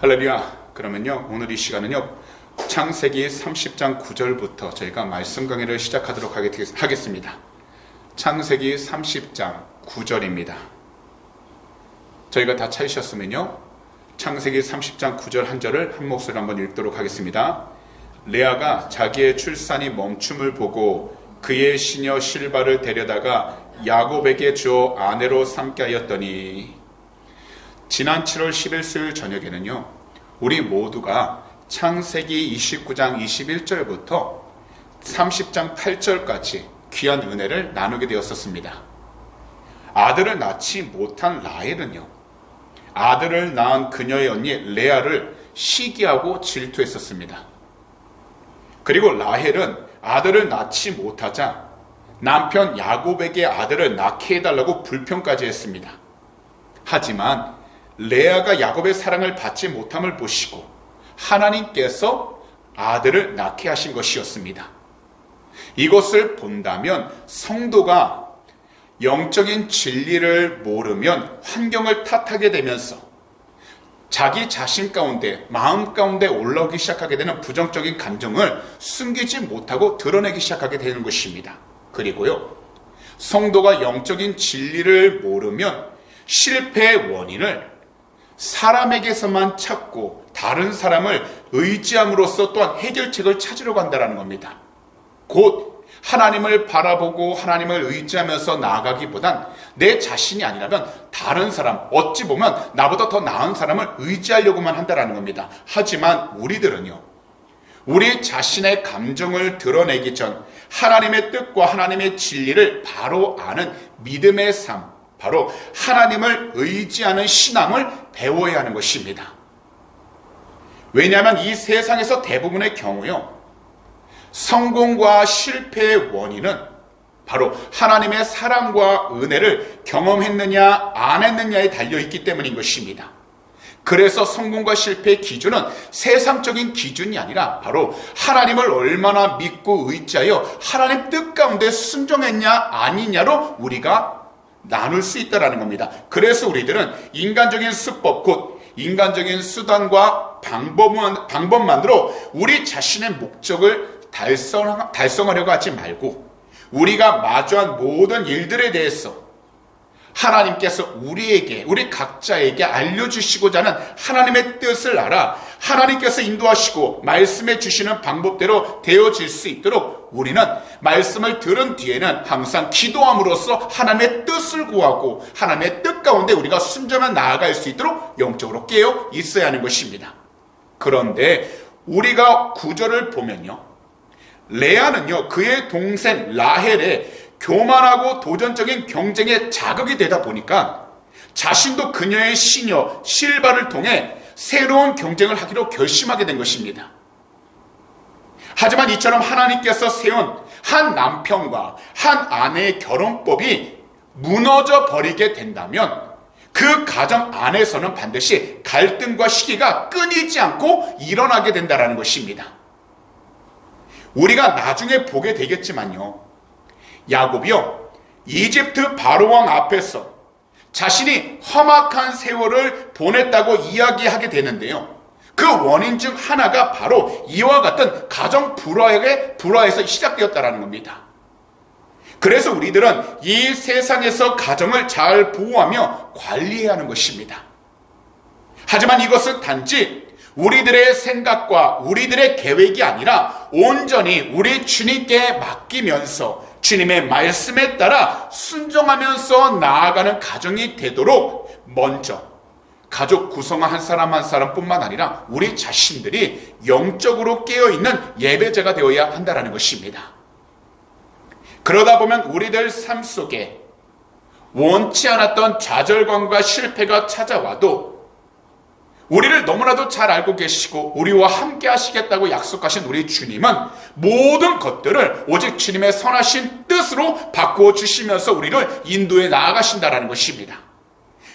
할렐루야. 그러면요, 오늘 이 시간은요, 창세기 30장 9절부터 저희가 말씀 강의를 시작하도록 하겠습니다. 창세기 30장 9절입니다. 저희가 다 찾으셨으면요, 창세기 30장 9절 한 절을 한 목소리로 한번 읽도록 하겠습니다. 레아가 자기의 출산이 멈춤을 보고 그의 시녀 실바를 데려다가 야곱에게 주어 아내로 삼게 하였더니, 지난 7월 11일 저녁에는요, 우리 모두가 창세기 29장 21절부터 30장 8절까지 귀한 은혜를 나누게 되었었습니다. 아들을 낳지 못한 라헬은요, 아들을 낳은 그녀의 언니 레아를 시기하고 질투했었습니다. 그리고 라헬은 아들을 낳지 못하자 남편 야곱에게 아들을 낳게 해달라고 불평까지 했습니다. 하지만 레아가 야곱의 사랑을 받지 못함을 보시고 하나님께서 아들을 낳게 하신 것이었습니다. 이것을 본다면 성도가 영적인 진리를 모르면 환경을 탓하게 되면서 자기 자신 가운데, 마음 가운데 올라오기 시작하게 되는 부정적인 감정을 숨기지 못하고 드러내기 시작하게 되는 것입니다. 그리고요, 성도가 영적인 진리를 모르면 실패의 원인을 사람에게서만 찾고 다른 사람을 의지함으로써 또한 해결책을 찾으려고 한다는 겁니다. 곧 하나님을 바라보고 하나님을 의지하면서 나아가기보단 내 자신이 아니라면 다른 사람, 어찌 보면 나보다 더 나은 사람을 의지하려고만 한다는 겁니다. 하지만 우리들은요, 우리 자신의 감정을 드러내기 전 하나님의 뜻과 하나님의 진리를 바로 아는 믿음의 삶, 바로 하나님을 의지하는 신앙을 배워야 하는 것입니다. 왜냐하면 이 세상에서 대부분의 경우요, 성공과 실패의 원인은 바로 하나님의 사랑과 은혜를 경험했느냐 안 했느냐에 달려있기 때문인 것입니다. 그래서 성공과 실패의 기준은 세상적인 기준이 아니라 바로 하나님을 얼마나 믿고 의지하여 하나님 뜻 가운데 순종했냐 아니냐로 우리가 나눌 수 있다는 겁니다. 그래서 우리들은 인간적인 수법, 곧 인간적인 수단과 방법만으로 우리 자신의 목적을 달성하려고 하지 말고, 우리가 마주한 모든 일들에 대해서 하나님께서 우리에게, 우리 각자에게 알려주시고자 하는 하나님의 뜻을 알아 하나님께서 인도하시고 말씀해 주시는 방법대로 되어질 수 있도록 우리는 말씀을 들은 뒤에는 항상 기도함으로써 하나님의 뜻을 구하고 하나님의 뜻 가운데 우리가 순종해 나아갈 수 있도록 영적으로 깨어 있어야 하는 것입니다. 그런데 우리가 구절을 보면요, 레아는요, 그의 동생 라헬의 교만하고 도전적인 경쟁에 자극이 되다 보니까 자신도 그녀의 시녀 실바를 통해 새로운 경쟁을 하기로 결심하게 된 것입니다. 하지만 이처럼 하나님께서 세운 한 남편과 한 아내의 결혼법이 무너져 버리게 된다면 그 가정 안에서는 반드시 갈등과 시기가 끊이지 않고 일어나게 된다는 것입니다. 우리가 나중에 보게 되겠지만요, 야곱이요, 이집트 바로왕 앞에서 자신이 험악한 세월을 보냈다고 이야기하게 되는데요, 그 원인 중 하나가 바로 이와 같은 가정 불화에서 시작되었다는 겁니다. 그래서 우리들은 이 세상에서 가정을 잘 보호하며 관리해야 하는 것입니다. 하지만 이것은 단지 우리들의 생각과 우리들의 계획이 아니라 온전히 우리 주님께 맡기면서 주님의 말씀에 따라 순종하면서 나아가는 가정이 되도록 먼저 가족 구성원 한 사람 한 사람뿐만 아니라 우리 자신들이 영적으로 깨어있는 예배자가 되어야 한다는 것입니다. 그러다 보면 우리들 삶 속에 원치 않았던 좌절감과 실패가 찾아와도 우리를 너무나도 잘 알고 계시고 우리와 함께 하시겠다고 약속하신 우리 주님은 모든 것들을 오직 주님의 선하신 뜻으로 바꾸어 주시면서 우리를 인도해 나아가신다는 것입니다.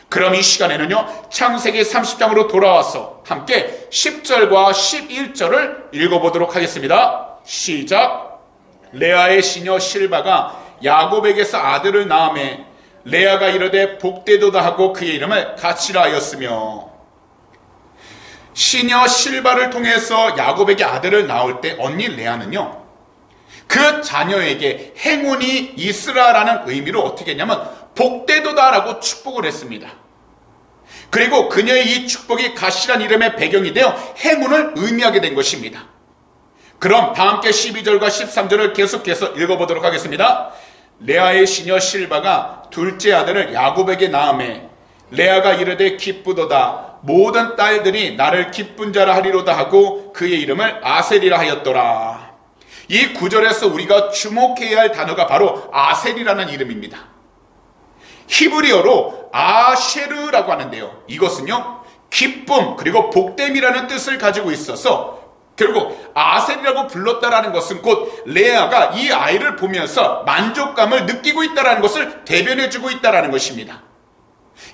그럼 이 시간에는요, 창세기 30장으로 돌아와서 함께 10절과 11절을 읽어보도록 하겠습니다. 시작. 레아의 시녀 실바가 야곱에게서 아들을 낳음에 레아가 이르되 복되도다 하고 그의 이름을 가치라 하였으며, 시녀 실바를 통해서 야곱에게 아들을 낳을 때 언니 레아는요, 그 자녀에게 행운이 있으라라는 의미로 어떻게 했냐면 복되도다라고 축복을 했습니다. 그리고 그녀의 이 축복이 가시란 이름의 배경이 되어 행운을 의미하게 된 것입니다. 그럼 다 함께 12절과 13절을 계속해서 읽어보도록 하겠습니다. 레아의 시녀 실바가 둘째 아들을 야곱에게 낳음에 레아가 이르되 기쁘도다. 모든 딸들이 나를 기쁜 자라 하리로다 하고 그의 이름을 아셀이라 하였더라. 이 구절에서 우리가 주목해야 할 단어가 바로 아셀이라는 이름입니다. 히브리어로 아쉐르라고 하는데요, 이것은요 기쁨 그리고 복됨이라는 뜻을 가지고 있어서 결국 아셀이라고 불렀다라는 것은 곧 레아가 이 아이를 보면서 만족감을 느끼고 있다라는 것을 대변해주고 있다라는 것입니다.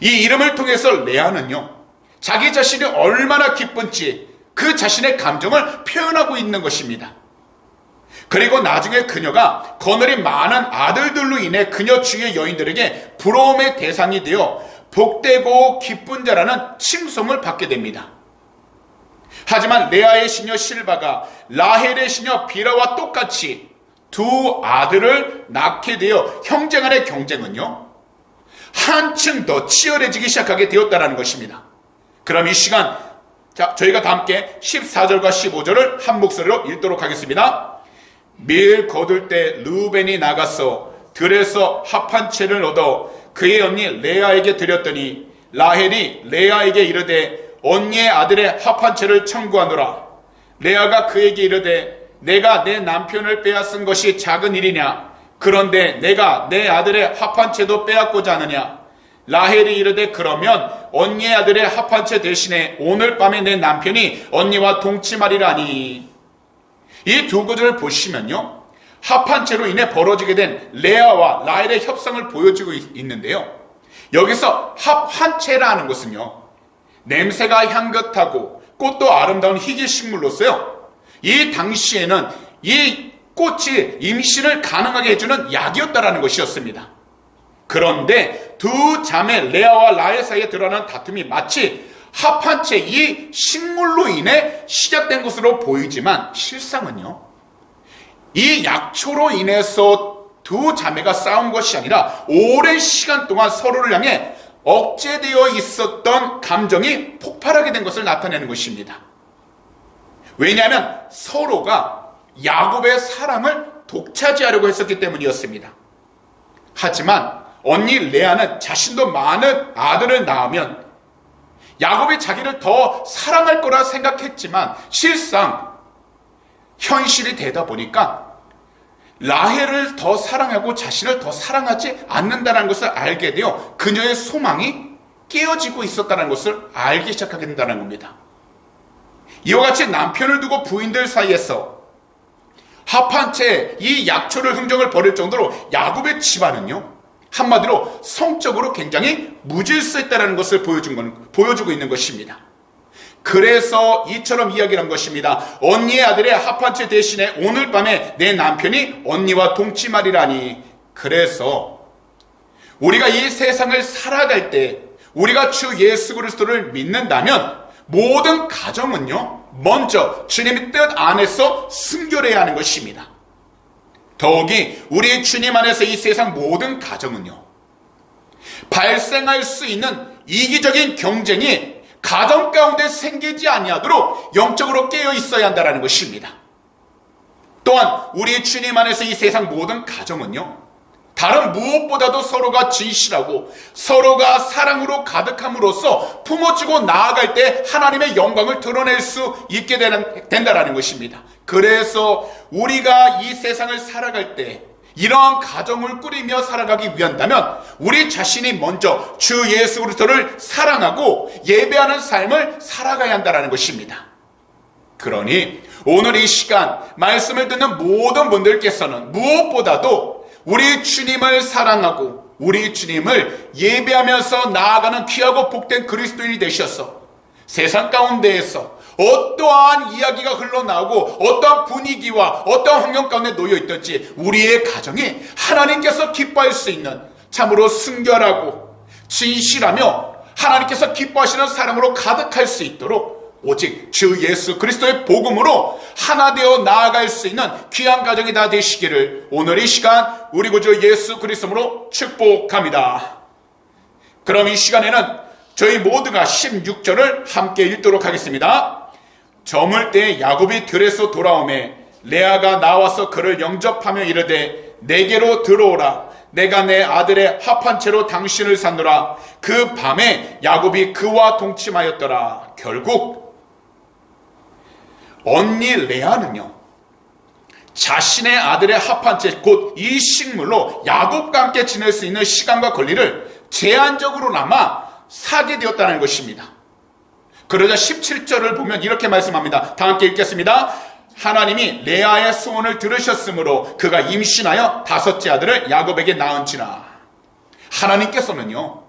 이 이름을 통해서 레아는요, 자기 자신이 얼마나 기쁜지 그 자신의 감정을 표현하고 있는 것입니다. 그리고 나중에 그녀가 거느린 많은 아들들로 인해 그녀 주위의 여인들에게 부러움의 대상이 되어 복되고 기쁜 자라는 칭송을 받게 됩니다. 하지만 레아의 시녀 실바가 라헬의 시녀 비라와 똑같이 두 아들을 낳게 되어 형제 간의 경쟁은요, 한층 더 치열해지기 시작하게 되었다는 것입니다. 그럼 이 시간 저희가 다 함께 14절과 15절을 한 목소리로 읽도록 하겠습니다. 밀 거둘 때 르우벤이 나가서 들에서 합한 채를 얻어 그의 언니 레아에게 드렸더니 라헬이 레아에게 이르되 언니의 아들의 합한 채를 청구하노라. 레아가 그에게 이르되 내가 내 남편을 빼앗은 것이 작은 일이냐? 그런데 내가 내 아들의 합한 채도 빼앗고자 하느냐? 라헬이 이르되 그러면 언니의 아들의 합한 채 대신에 오늘 밤에 내 남편이 언니와 동침하리라니. 이 두 구절을 보시면요, 합한 채로 인해 벌어지게 된 레아와 라헬의 협상을 보여주고 있는데요, 여기서 합한 채라는 것은요, 냄새가 향긋하고 꽃도 아름다운 희귀식물로서요, 이 당시에는 이 꽃이 임신을 가능하게 해주는 약이었다라는 것이었습니다. 그런데 두 자매 레아와 라헬 사이에 드러난 다툼이 마치 합한 채 이 식물로 인해 시작된 것으로 보이지만 실상은요, 이 약초로 인해서 두 자매가 싸운 것이 아니라 오랜 시간 동안 서로를 향해 억제되어 있었던 감정이 폭발하게 된 것을 나타내는 것입니다. 왜냐하면 서로가 야곱의 사랑을 독차지하려고 했었기 때문이었습니다. 하지만 언니 레아는 자신도 많은 아들을 낳으면 야곱이 자기를 더 사랑할 거라 생각했지만 실상 현실이 되다 보니까 라헬을 더 사랑하고 자신을 더 사랑하지 않는다는 것을 알게 되어 그녀의 소망이 깨어지고 있었다는 것을 알기 시작하게 된다는 겁니다. 이와 같이 남편을 두고 부인들 사이에서 합한 채 이 약초를 흥정을 벌일 정도로 야곱의 집안은요, 한마디로 성적으로 굉장히 무질서했다는 것을 보여주고 있는 것입니다. 그래서 이처럼 이야기를 한 것입니다. 언니의 아들의 합한 채 대신에 오늘 밤에 내 남편이 언니와 동침하리라니. 그래서 우리가 이 세상을 살아갈 때 우리가 주 예수 그리스도를 믿는다면 모든 가정은요, 먼저 주님의 뜻 안에서 순결해야 하는 것입니다. 더욱이 우리 주님 안에서 이 세상 모든 가정은요, 발생할 수 있는 이기적인 경쟁이 가정 가운데 생기지 아니하도록 영적으로 깨어 있어야 한다는 것입니다. 또한 우리 주님 안에서 이 세상 모든 가정은요, 다른 무엇보다도 서로가 진실하고 서로가 사랑으로 가득함으로써 품어주고 나아갈 때 하나님의 영광을 드러낼 수 있게 된다는 것입니다. 그래서 우리가 이 세상을 살아갈 때 이러한 가정을 꾸리며 살아가기 위한다면 우리 자신이 먼저 주 예수 그리스도를 사랑하고 예배하는 삶을 살아가야 한다는 것입니다. 그러니 오늘 이 시간 말씀을 듣는 모든 분들께서는 무엇보다도 우리 주님을 사랑하고 우리 주님을 예배하면서 나아가는 귀하고 복된 그리스도인이 되셔서 세상 가운데에서 어떠한 이야기가 흘러나오고 어떠한 분위기와 어떠한 환경 가운데 놓여 있든지 우리의 가정이 하나님께서 기뻐할 수 있는 참으로 순결하고 진실하며 하나님께서 기뻐하시는 사랑으로 가득할 수 있도록 오직 주 예수 그리스도의 복음으로 하나 되어 나아갈 수 있는 귀한 가정이 다 되시기를 오늘 이 시간 우리 구주 예수 그리스도로 축복합니다. 그럼 이 시간에는 저희 모두가 16절을 함께 읽도록 하겠습니다. 저물 때 야곱이 들에서 돌아오매 레아가 나와서 그를 영접하며 이르되 내게로 들어오라. 내가 내 아들의 합한 채로 당신을 산노라. 그 밤에 야곱이 그와 동침하였더라. 결국 언니 레아는요, 자신의 아들의 합한 채 곧 이 식물로 야곱과 함께 지낼 수 있는 시간과 권리를 제한적으로나마 사게 되었다는 것입니다. 그러자 17절을 보면 이렇게 말씀합니다. 다 함께 읽겠습니다. 하나님이 레아의 소원을 들으셨으므로 그가 임신하여 5째 아들을 야곱에게 낳은지라. 하나님께서는요,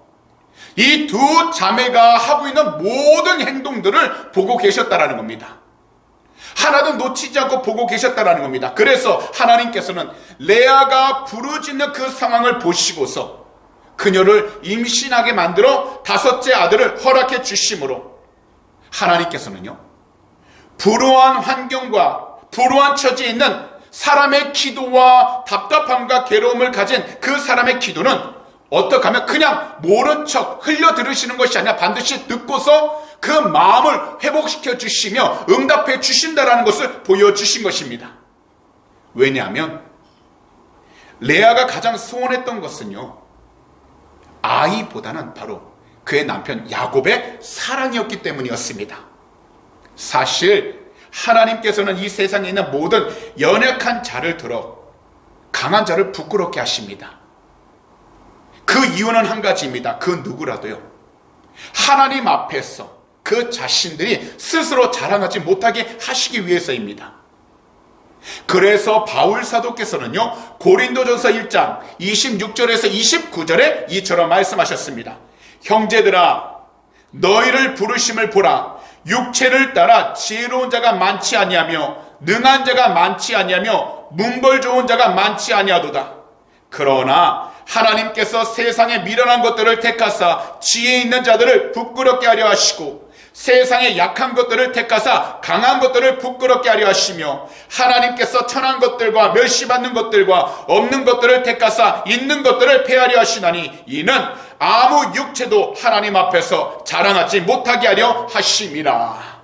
이 두 자매가 하고 있는 모든 행동들을 보고 계셨다라는 겁니다. 하나도 놓치지 않고 보고 계셨다라는 겁니다. 그래서 하나님께서는 레아가 부르짖는 그 상황을 보시고서 그녀를 임신하게 만들어 5째 아들을 허락해 주심으로 하나님께서는요, 불우한 환경과 불우한 처지에 있는 사람의 기도와 답답함과 괴로움을 가진 그 사람의 기도는 어떻게 하면 그냥 모른 척 흘려 들으시는 것이 아니라 반드시 듣고서 그 마음을 회복시켜 주시며 응답해 주신다라는 것을 보여주신 것입니다. 왜냐하면 레아가 가장 소원했던 것은요, 아이보다는 바로 그의 남편 야곱의 사랑이었기 때문이었습니다. 사실 하나님께서는 이 세상에 있는 모든 연약한 자를 들어 강한 자를 부끄럽게 하십니다. 그 이유는 한 가지입니다. 그 누구라도요, 하나님 앞에서 그 자신들이 스스로 자랑하지 못하게 하시기 위해서입니다. 그래서 바울 사도께서는요, 고린도전서 1장 26절에서 29절에 이처럼 말씀하셨습니다. 형제들아, 너희를 부르심을 보라. 육체를 따라 지혜로운 자가 많지 아니하며 능한 자가 많지 아니하며 문벌 좋은 자가 많지 아니하도다. 그러나 하나님께서 세상에 미련한 것들을 택하사 지혜 있는 자들을 부끄럽게 하려 하시고 세상에 약한 것들을 택하사 강한 것들을 부끄럽게 하려 하시며 하나님께서 천한 것들과 멸시받는 것들과 없는 것들을 택하사 있는 것들을 폐하려 하시나니 이는 아무 육체도 하나님 앞에서 자랑하지 못하게 하려 하심이라.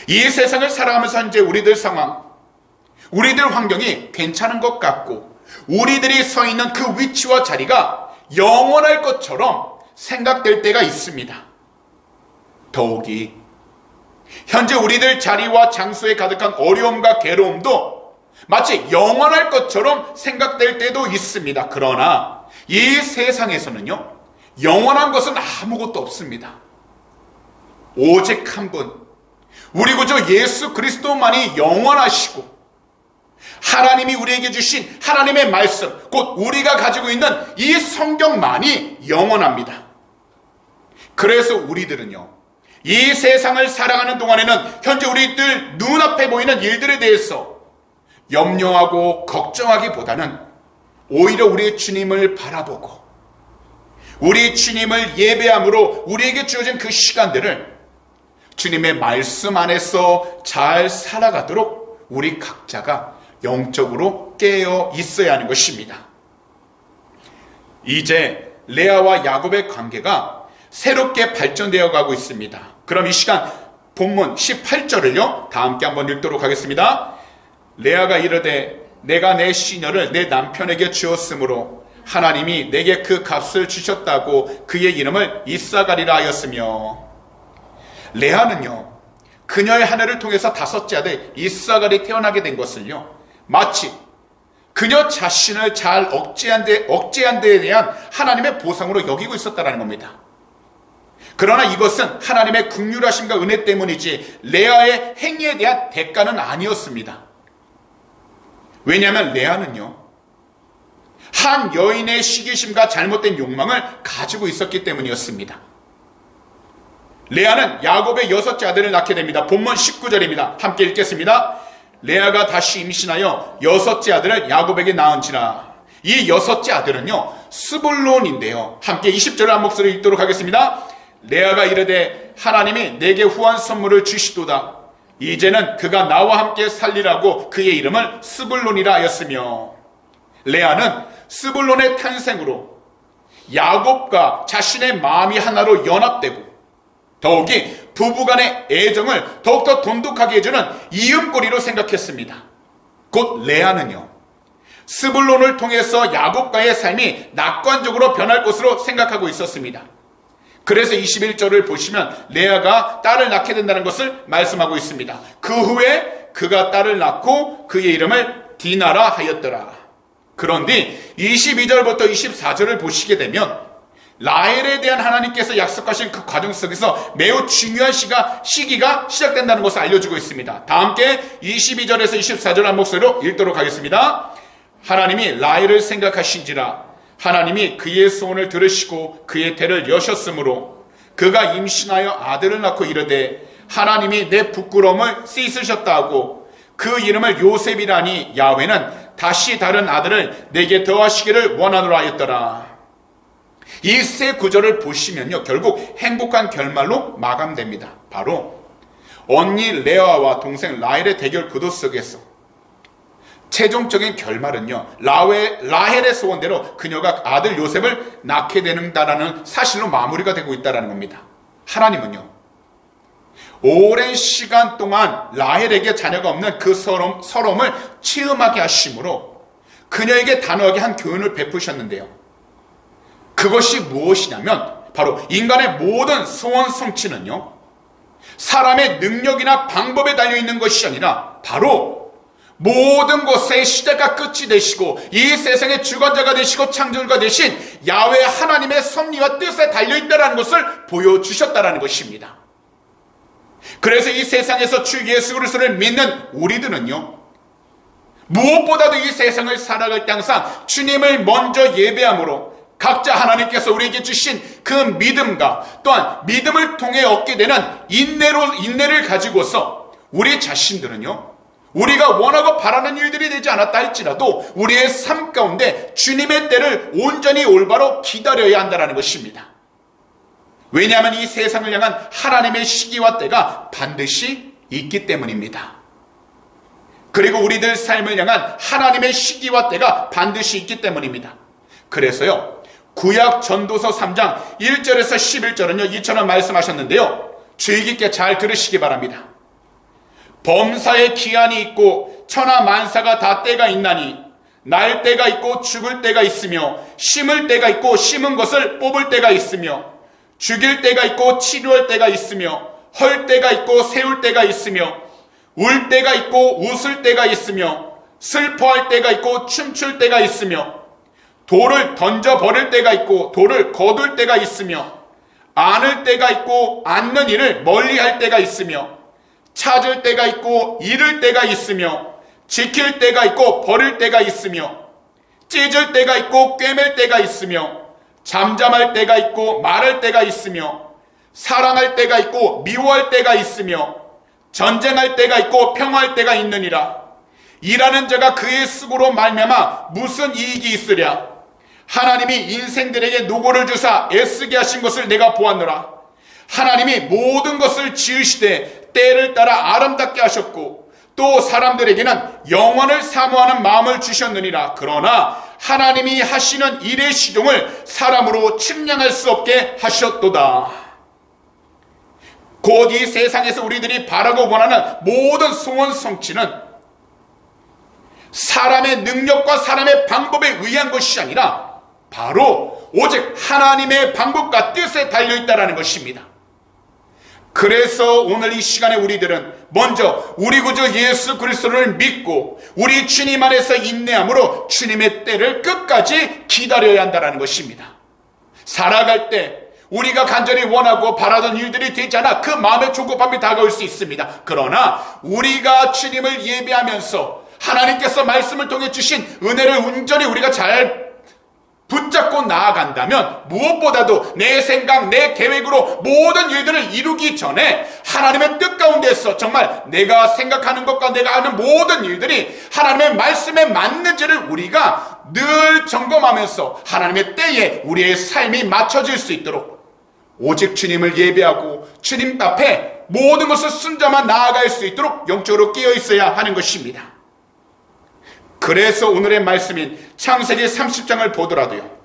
이 세상을 살아가면서 현재 우리들 상황, 우리들 환경이 괜찮은 것 같고 우리들이 서 있는 그 위치와 자리가 영원할 것처럼 생각될 때가 있습니다. 더욱이 현재 우리들 자리와 장소에 가득한 어려움과 괴로움도 마치 영원할 것처럼 생각될 때도 있습니다. 그러나 이 세상에서는요, 영원한 것은 아무것도 없습니다. 오직 한 분, 우리 구주 예수 그리스도만이 영원하시고 하나님이 우리에게 주신 하나님의 말씀, 곧 우리가 가지고 있는 이 성경만이 영원합니다. 그래서 우리들은요, 이 세상을 살아가는 동안에는 현재 우리들 눈앞에 보이는 일들에 대해서 염려하고 걱정하기보다는 오히려 우리의 주님을 바라보고 우리 주님을 예배함으로 우리에게 주어진 그 시간들을 주님의 말씀 안에서 잘 살아가도록 우리 각자가 영적으로 깨어 있어야 하는 것입니다. 이제 레아와 야곱의 관계가 새롭게 발전되어 가고 있습니다. 그럼 이 시간 본문 18절을요, 다 함께 한번 읽도록 하겠습니다. 레아가 이르되 내가 내 시녀를 내 남편에게 주었으므로 하나님이 내게 그 값을 주셨다고 그의 이름을 이사가리라 하였으며, 레아는요, 그녀의 하늘을 통해서 5째 아들 이사갈이 태어나게 된 것을요, 마치 그녀 자신을 잘 억제한 데에 대한 하나님의 보상으로 여기고 있었다는 겁니다. 그러나 이것은 하나님의 긍휼하심과 은혜 때문이지 레아의 행위에 대한 대가는 아니었습니다. 왜냐하면 레아는요, 한 여인의 시기심과 잘못된 욕망을 가지고 있었기 때문이었습니다. 레아는 야곱의 6째 아들을 낳게 됩니다. 본문 19절입니다. 함께 읽겠습니다. 레아가 다시 임신하여 6째 아들을 야곱에게 낳은지라. 이 6째 아들은요, 스불론인데요. 함께 20절을 한 목소리 읽도록 하겠습니다. 레아가 이르되 하나님이 내게 후한 선물을 주시도다. 이제는 그가 나와 함께 살리라고 그의 이름을 스불론이라 하였으며, 레아는 스불론의 탄생으로 야곱과 자신의 마음이 하나로 연합되고 더욱이 부부간의 애정을 더욱더 돈독하게 해주는 이음꼬리로 생각했습니다. 곧 레아는요, 스불론을 통해서 야곱과의 삶이 낙관적으로 변할 것으로 생각하고 있었습니다. 그래서 21절을 보시면 레아가 딸을 낳게 된다는 것을 말씀하고 있습니다. 그 후에 그가 딸을 낳고 그의 이름을 디나라 하였더라. 그런데 22절부터 24절을 보시게 되면 라헬에 대한 하나님께서 약속하신 그 과정 속에서 매우 중요한 시기가 시작된다는 것을 알려주고 있습니다. 다 함께 22절에서 24절 한 목소리로 읽도록 하겠습니다. 하나님이 라헬을 생각하신지라 하나님이 그의 소원을 들으시고 그의 태를 여셨으므로 그가 임신하여 아들을 낳고 이르되 하나님이 내 부끄러움을 씻으셨다 하고 그 이름을 요셉이라니 야훼는 다시 다른 아들을 내게 더하시기를 원하노라 하였더라. 이 세 구절을 보시면요, 결국 행복한 결말로 마감됩니다. 바로 언니 레아와 동생 라헬의 대결 구도 속에서 최종적인 결말은요, 라헬의 소원대로 그녀가 아들 요셉을 낳게 된다라는 사실로 마무리가 되고 있다는 겁니다. 하나님은요, 오랜 시간 동안 라헬에게 자녀가 없는 그 서러움을 체험하게 하심으로 그녀에게 단호하게 한 교훈을 베푸셨는데요. 그것이 무엇이냐면 바로 인간의 모든 소원 성취는요, 사람의 능력이나 방법에 달려있는 것이 아니라 바로 모든 것의 시작과 끝이 되시고 이 세상의 주관자가 되시고 창조주가 되신 야훼 하나님의 섭리와 뜻에 달려있다는 것을 보여주셨다는 것입니다. 그래서 이 세상에서 주 예수 그리스도를 믿는 우리들은요, 무엇보다도 이 세상을 살아갈 때 항상 주님을 먼저 예배함으로 각자 하나님께서 우리에게 주신 그 믿음과 또한 믿음을 통해 얻게 되는 인내를 가지고서 우리 자신들은요, 우리가 원하고 바라는 일들이 되지 않았다 할지라도 우리의 삶 가운데 주님의 때를 온전히 올바로 기다려야 한다는 것입니다. 왜냐하면 이 세상을 향한 하나님의 시기와 때가 반드시 있기 때문입니다. 그리고 우리들 삶을 향한 하나님의 시기와 때가 반드시 있기 때문입니다. 그래서요, 구약 전도서 3장 1절에서 11절은요, 이처럼 말씀하셨는데요, 주의 깊게 잘 들으시기 바랍니다. 범사의 기한이 있고 천하 만사가 다 때가 있나니 날 때가 있고 죽을 때가 있으며 심을 때가 있고 심은 것을 뽑을 때가 있으며 죽일 때가 있고 치료할 때가 있으며 헐 때가 있고 세울 때가 있으며 울 때가 있고 웃을 때가 있으며 슬퍼할 때가 있고 춤출 때가 있으며 돌을 던져버릴 때가 있고 돌을 거둘 때가 있으며 안을 때가 있고 않는 일을 멀리할 때가 있으며 찾을 때가 있고 잃을 때가 있으며 지킬 때가 있고 버릴 때가 있으며 찢을 때가 있고 꿰맬 때가 있으며 잠잠할 때가 있고 말할 때가 있으며 사랑할 때가 있고 미워할 때가 있으며 전쟁할 때가 있고 평화할 때가 있느니라. 일하는 자가 그의 수고로 말미암아 무슨 이익이 있으랴. 하나님이 인생들에게 노고를 주사 애쓰게 하신 것을 내가 보았노라. 하나님이 모든 것을 지으시되 때를 따라 아름답게 하셨고 또 사람들에게는 영원을 사모하는 마음을 주셨느니라. 그러나 하나님이 하시는 일의 시종을 사람으로 측량할 수 없게 하셨도다. 곧 이 세상에서 우리들이 바라고 원하는 모든 소원 성취는 사람의 능력과 사람의 방법에 의한 것이 아니라 바로 오직 하나님의 방법과 뜻에 달려있다는 것입니다. 그래서 오늘 이 시간에 우리들은 먼저 우리 구주 예수 그리스도를 믿고 우리 주님 안에서 인내함으로 주님의 때를 끝까지 기다려야 한다는 것입니다. 살아갈 때 우리가 간절히 원하고 바라던 일들이 되지 않아 그 마음의 조급함이 다가올 수 있습니다. 그러나 우리가 주님을 예배하면서 하나님께서 말씀을 통해 주신 은혜를 온전히 우리가 잘 붙잡고 나아간다면 무엇보다도 내 생각, 내 계획으로 모든 일들을 이루기 전에 하나님의 뜻 가운데서 정말 내가 생각하는 것과 내가 하는 모든 일들이 하나님의 말씀에 맞는지를 우리가 늘 점검하면서 하나님의 때에 우리의 삶이 맞춰질 수 있도록 오직 주님을 예배하고 주님 앞에 모든 것을 순자만 나아갈 수 있도록 영적으로 깨어 있어야 하는 것입니다. 그래서 오늘의 말씀인 창세기 30장을 보더라도요,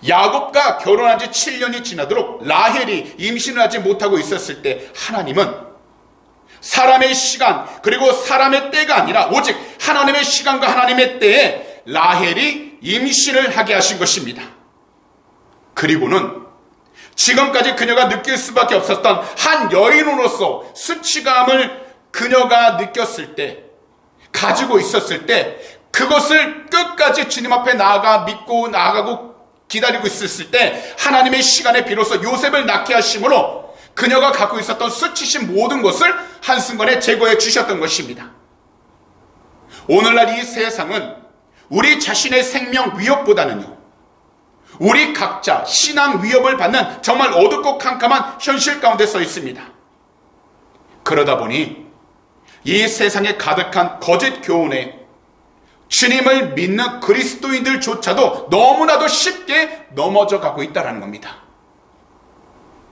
야곱과 결혼한 지 7년이 지나도록 라헬이 임신을 하지 못하고 있었을 때 하나님은 사람의 시간 그리고 사람의 때가 아니라 오직 하나님의 시간과 하나님의 때에 라헬이 임신을 하게 하신 것입니다. 그리고는 지금까지 그녀가 느낄 수밖에 없었던 한 여인으로서 수치감을 그녀가 느꼈을 때, 가지고 있었을 때, 그것을 끝까지 주님 앞에 나아가 믿고 나아가고 기다리고 있었을 때 하나님의 시간에 비로소 요셉을 낳게 하심으로 그녀가 갖고 있었던 수치심 모든 것을 한순간에 제거해 주셨던 것입니다. 오늘날 이 세상은 우리 자신의 생명 위협보다는요, 우리 각자 신앙 위협을 받는 정말 어둡고 캄캄한 현실 가운데 서 있습니다. 그러다 보니 이 세상에 가득한 거짓 교훈에 주님을 믿는 그리스도인들조차도 너무나도 쉽게 넘어져 가고 있다는 겁니다.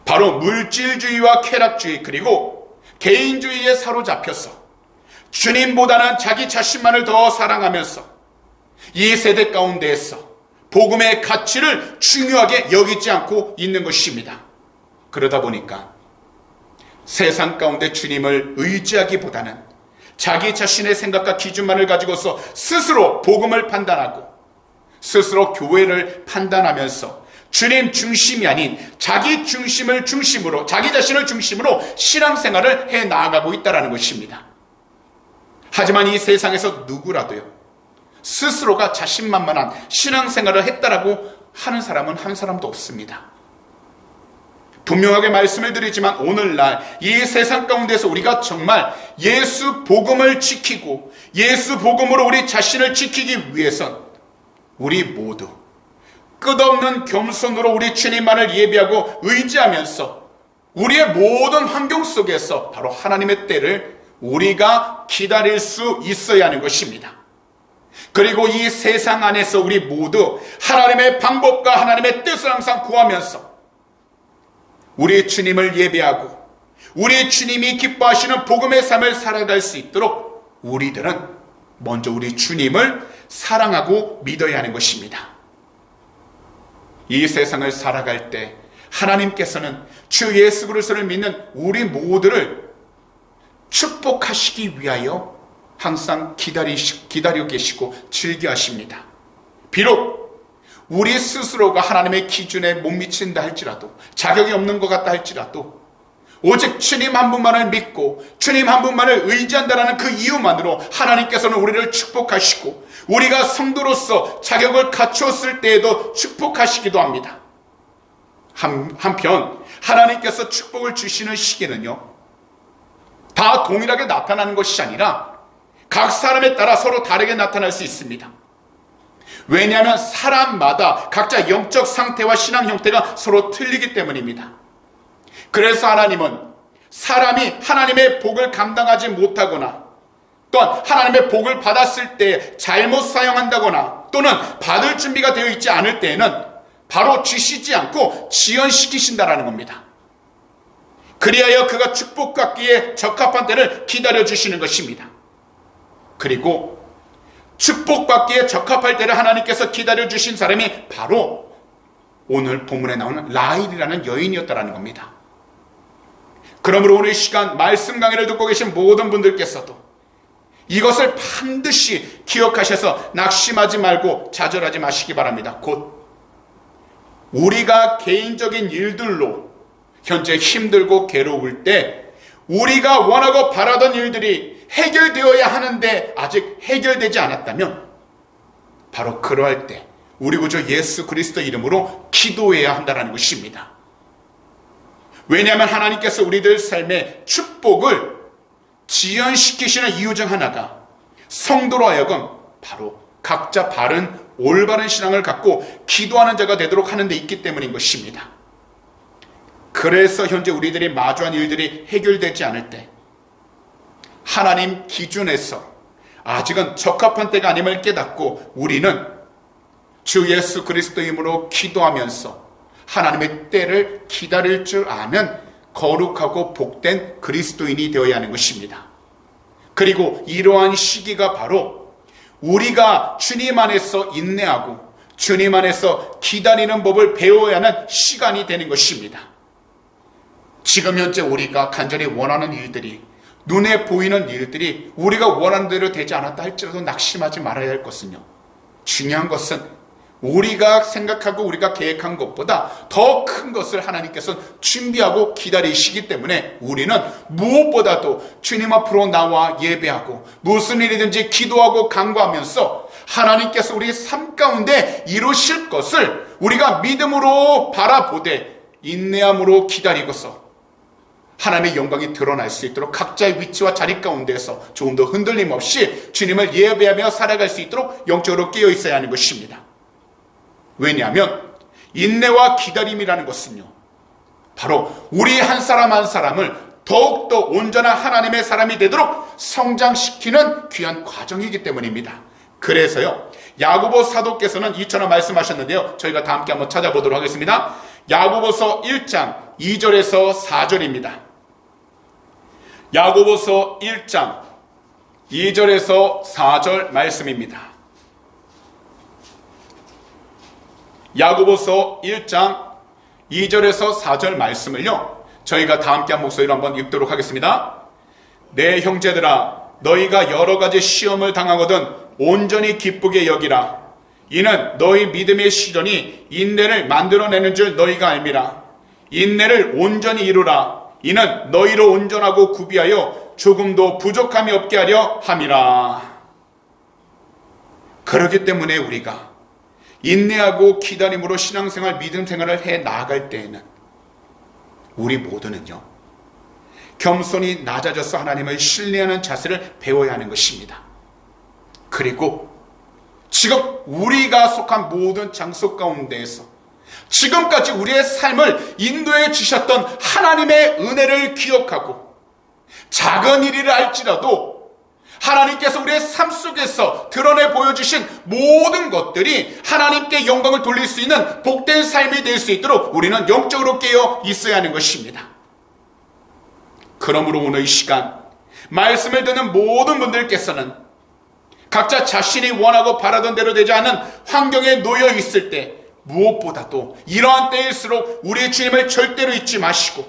바로 물질주의와 쾌락주의 그리고 개인주의에 사로잡혀서 주님보다는 자기 자신만을 더 사랑하면서 이 세대 가운데에서 복음의 가치를 중요하게 여기지 않고 있는 것입니다. 그러다 보니까 세상 가운데 주님을 의지하기보다는 자기 자신의 생각과 기준만을 가지고서 스스로 복음을 판단하고 스스로 교회를 판단하면서 주님 중심이 아닌 자기 중심을 중심으로, 자기 자신을 중심으로 신앙생활을 해 나아가고 있다는 것입니다. 하지만 이 세상에서 누구라도요, 스스로가 자신만만한 신앙생활을 했다라고 하는 사람은 한 사람도 없습니다. 분명하게 말씀을 드리지만 오늘날 이 세상 가운데서 우리가 정말 예수 복음을 지키고 예수 복음으로 우리 자신을 지키기 위해선 우리 모두 끝없는 겸손으로 우리 주님만을 예배하고 의지하면서 우리의 모든 환경 속에서 바로 하나님의 때를 우리가 기다릴 수 있어야 하는 것입니다. 그리고 이 세상 안에서 우리 모두 하나님의 방법과 하나님의 뜻을 항상 구하면서 우리 주님을 예배하고 우리 주님이 기뻐하시는 복음의 삶을 살아갈 수 있도록 우리들은 먼저 우리 주님을 사랑하고 믿어야 하는 것입니다. 이 세상을 살아갈 때 하나님께서는 주 예수 그리스도를 믿는 우리 모두를 축복하시기 위하여 항상 기다리고 계시고 즐겨하십니다. 비록 우리 스스로가 하나님의 기준에 못 미친다 할지라도, 자격이 없는 것 같다 할지라도 오직 주님 한 분만을 믿고 주님 한 분만을 의지한다는 그 이유만으로 하나님께서는 우리를 축복하시고 우리가 성도로서 자격을 갖추었을 때에도 축복하시기도 합니다. 한편 하나님께서 축복을 주시는 시기는요, 다 동일하게 나타나는 것이 아니라 각 사람에 따라 서로 다르게 나타날 수 있습니다. 왜냐하면 사람마다 각자 영적 상태와 신앙 형태가 서로 틀리기 때문입니다. 그래서 하나님은 사람이 하나님의 복을 감당하지 못하거나 또한 하나님의 복을 받았을 때 잘못 사용한다거나 또는 받을 준비가 되어 있지 않을 때에는 바로 주시지 않고 지연시키신다라는 겁니다. 그리하여 그가 축복받기에 적합한 때를 기다려주시는 것입니다. 그리고 축복받기에 적합할 때를 하나님께서 기다려주신 사람이 바로 오늘 본문에 나오는 라헬이라는 여인이었다는 겁니다. 그러므로 오늘 이 시간 말씀 강의를 듣고 계신 모든 분들께서도 이것을 반드시 기억하셔서 낙심하지 말고 좌절하지 마시기 바랍니다. 곧 우리가 개인적인 일들로 현재 힘들고 괴로울 때 우리가 원하고 바라던 일들이 해결되어야 하는데 아직 해결되지 않았다면 바로 그러할 때 우리 구주 예수 그리스도 이름으로 기도해야 한다는 것입니다. 왜냐하면 하나님께서 우리들 삶의 축복을 지연시키시는 이유 중 하나가 성도로 하여금 바로 각자 바른 올바른 신앙을 갖고 기도하는 자가 되도록 하는 데 있기 때문인 것입니다. 그래서 현재 우리들이 마주한 일들이 해결되지 않을 때 하나님 기준에서 아직은 적합한 때가 아님을 깨닫고 우리는 주 예수 그리스도 이름으로 기도하면서 하나님의 때를 기다릴 줄 아는 거룩하고 복된 그리스도인이 되어야 하는 것입니다. 그리고 이러한 시기가 바로 우리가 주님 안에서 인내하고 주님 안에서 기다리는 법을 배워야 하는 시간이 되는 것입니다. 지금 현재 우리가 간절히 원하는 일들이, 눈에 보이는 일들이 우리가 원하는 대로 되지 않았다 할지라도 낙심하지 말아야 할 것은요, 중요한 것은 우리가 생각하고 우리가 계획한 것보다 더 큰 것을 하나님께서 준비하고 기다리시기 때문에 우리는 무엇보다도 주님 앞으로 나와 예배하고 무슨 일이든지 기도하고 간구하면서 하나님께서 우리 삶 가운데 이루실 것을 우리가 믿음으로 바라보되 인내함으로 기다리고서 하나님의 영광이 드러날 수 있도록 각자의 위치와 자리 가운데에서 조금 더 흔들림 없이 주님을 예배하며 살아갈 수 있도록 영적으로 깨어 있어야 하는 것입니다. 왜냐하면 인내와 기다림이라는 것은요, 바로 우리 한 사람 한 사람을 더욱더 온전한 하나님의 사람이 되도록 성장시키는 귀한 과정이기 때문입니다. 그래서요, 야고보 사도께서는 이처럼 말씀하셨는데요, 저희가 다 함께 한번 찾아보도록 하겠습니다. 야고보서 1장 2절에서 4절입니다. 야고보서 1장 2절에서 4절 말씀입니다. 야고보서 1장 2절에서 4절 말씀을요, 저희가 다 함께 한 목소리로 한번 읽도록 하겠습니다. 내 형제들아, 너희가 여러 가지 시험을 당하거든 온전히 기쁘게 여기라. 이는 너희 믿음의 시련이 인내를 만들어내는 줄 너희가 알미라. 인내를 온전히 이루라. 이는 너희로 온전하고 구비하여 조금도 부족함이 없게 하려 함이라. 그렇기 때문에 우리가 인내하고 기다림으로 신앙생활, 믿음생활을 해 나아갈 때에는 우리 모두는요, 겸손히 낮아져서 하나님을 신뢰하는 자세를 배워야 하는 것입니다. 그리고 지금 우리가 속한 모든 장소 가운데에서 지금까지 우리의 삶을 인도해 주셨던 하나님의 은혜를 기억하고 작은 일이라 할지라도 하나님께서 우리의 삶 속에서 드러내 보여주신 모든 것들이 하나님께 영광을 돌릴 수 있는 복된 삶이 될 수 있도록 우리는 영적으로 깨어 있어야 하는 것입니다. 그러므로 오늘 이 시간 말씀을 듣는 모든 분들께서는 각자 자신이 원하고 바라던 대로 되지 않은 환경에 놓여 있을 때 무엇보다도 이러한 때일수록 우리 주님을 절대로 잊지 마시고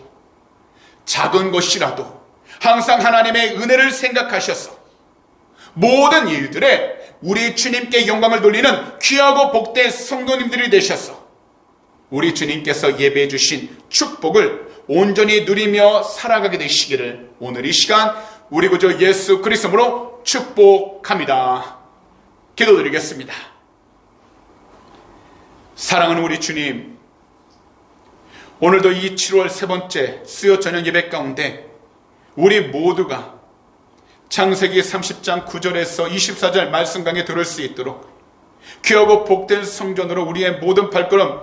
작은 것이라도 항상 하나님의 은혜를 생각하셔서 모든 일들에 우리 주님께 영광을 돌리는 귀하고 복된 성도님들이 되셔서 우리 주님께서 예배해 주신 축복을 온전히 누리며 살아가게 되시기를 오늘 이 시간 우리 구주 예수 그리스도로 축복합니다. 기도드리겠습니다. 사랑하는 우리 주님, 오늘도 이 7월 세 번째 수요 저녁 예배 가운데 우리 모두가 창세기 30장 9절에서 24절 말씀 강에 들을 수 있도록 귀하고 복된 성전으로 우리의 모든 발걸음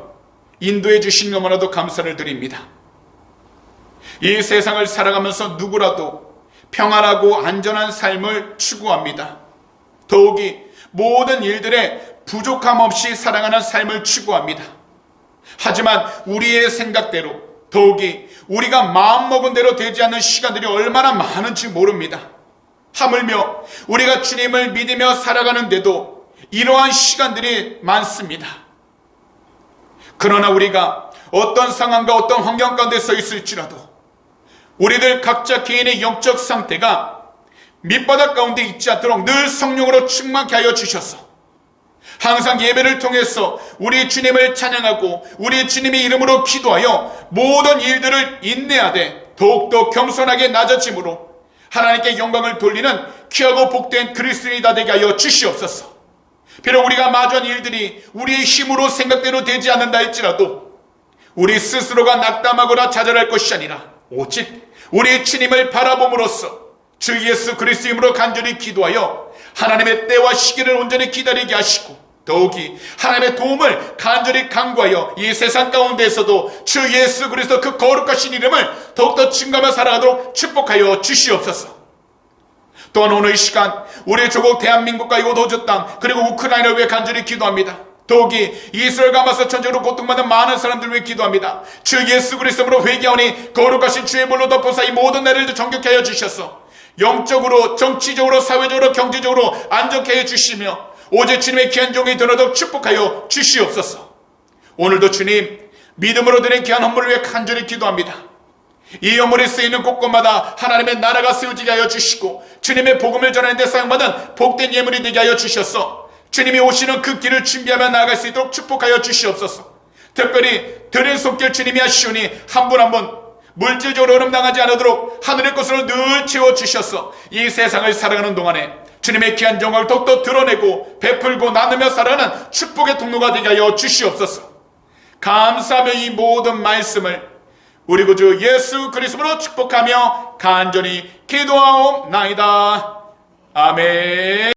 인도해 주신 너무나도 감사를 드립니다. 이 세상을 살아가면서 누구라도 평안하고 안전한 삶을 추구합니다. 더욱이 모든 일들에 부족함 없이 살아가는 삶을 추구합니다. 하지만 우리의 생각대로 더욱이 우리가 마음먹은 대로 되지 않는 시간들이 얼마나 많은지 모릅니다. 하물며 우리가 주님을 믿으며 살아가는데도 이러한 시간들이 많습니다. 그러나 우리가 어떤 상황과 어떤 환경 가운데 서 있을지라도 우리들 각자 개인의 영적 상태가 밑바닥 가운데 있지 않도록 늘 성령으로 충만케 하여 주셔서 항상 예배를 통해서 우리 주님을 찬양하고 우리 주님의 이름으로 기도하여 모든 일들을 인내하되 더욱더 겸손하게 낮아짐으로 하나님께 영광을 돌리는 귀하고 복된 그리스도인이 되게 하여 주시옵소서. 비록 우리가 마주한 일들이 우리의 힘으로 생각대로 되지 않는다 할지라도 우리 스스로가 낙담하거나 좌절할 것이 아니라 오직 우리 주님을 바라봄으로써 주 예수 그리스도 이름으로 간절히 기도하여 하나님의 때와 시기를 온전히 기다리게 하시고 더욱이 하나님의 도움을 간절히 간구하여 이 세상 가운데에서도 주 예수 그리스도 그 거룩하신 이름을 더욱더 증거하며 살아가도록 축복하여 주시옵소서. 또한 오늘 이 시간 우리 조국 대한민국과 이곳 호주 땅 그리고 우크라이나를 위해 간절히 기도합니다. 더욱이 이스라엘 가마서 전쟁으로 고통받는 많은 사람들 위해 기도합니다. 주 예수 그리스도로 회개하오니 거룩하신 주의 볼로 덮어서 이 모든 날을 정결케 하여 주셔서 영적으로, 정치적으로, 사회적으로, 경제적으로 안정케 해 주시며 오직 주님의 귀한 종이 되도록 축복하여 주시옵소서. 오늘도 주님, 믿음으로 드린 귀한 헌물을 위해 간절히 기도합니다. 이 헌물이 쓰이는 곳곳마다 하나님의 나라가 세워지게 하여 주시고 주님의 복음을 전하는 데 사용받은 복된 예물이 되게 하여 주셔서 주님이 오시는 그 길을 준비하며 나아갈 수 있도록 축복하여 주시옵소서. 특별히 드린 손길 주님이 하시오니 한 분 한 분 물질적으로 어려움당하지 않도록 하늘의 것으로 늘 채워주셔서 이 세상을 살아가는 동안에 주님의 귀한 영광을 더욱더 드러내고 베풀고 나누며 살아가는 축복의 통로가 되게 하여 주시옵소서. 감사하며 이 모든 말씀을 우리 구주 예수 그리스도로 축복하며 간절히 기도하옵나이다. 아멘.